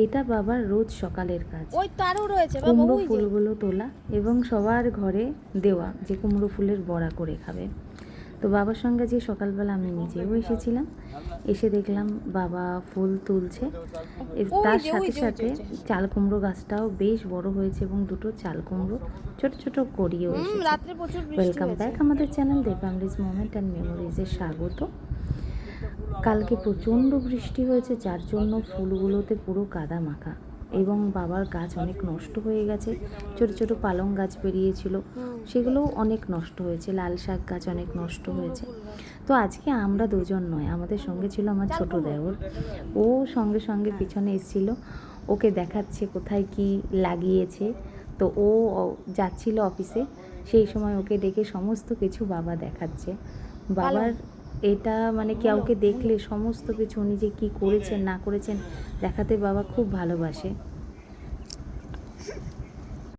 এটা বাবার রোজ সকালের কাজ। ওই তারও রয়েছে বাবা, কুমড়ো ওই যে। ফুলগুলো তোলা এবং সবার ঘরে দেওয়া যে কুমড়ো ফুলের বড়া করে খাবে। তো বাবার সঙ্গে যে সকালবেলা আমি নিজেও এসেছিলাম, এসে দেখলাম বাবা ফুল তুলছে। তার সাথে সাথে চাল কুমড়ো গাছটাও বেশ বড় হয়েছে এবং দুটো চাল কুমড়ো ছোট ছোট করিয়েও এসেছে। রাত্রে প্রচুর বৃষ্টি ওয়েলকাম হয়েছে। ব্যাক আমাদের channel the families moment and মেমোরিজে স্বাগত। কালকে প্রচণ্ড বৃষ্টি হয়েছে, যার জন্য ফুলগুলোতে পুরো কাদা মাখা এবং বাবার গাছ অনেক নষ্ট হয়ে গেছে। ছোট ছোট পালং গাছ বেরিয়েছিল, সেগুলোও অনেক নষ্ট হয়েছে। লাল শাক গাছ অনেক নষ্ট হয়েছে। তো আজকে আমরা দুজন নয়, আমাদের সঙ্গে ছিল আমার ছোট দেওর। ও সঙ্গে সঙ্গে পিছনে এসেছিল, ওকে দেখাচ্ছে কোথায় কি লাগিয়েছে। তো ও যাচ্ছিল অফিসে, সেই সময় ওকে ডেকে সমস্ত কিছু বাবা দেখাচ্ছে। বাবার এটা মানে কাউকে দেখলে সমস্ত কিছু উনি যে কী করেছেন না করেছেন দেখাতে বাবা খুব ভালোবাসে।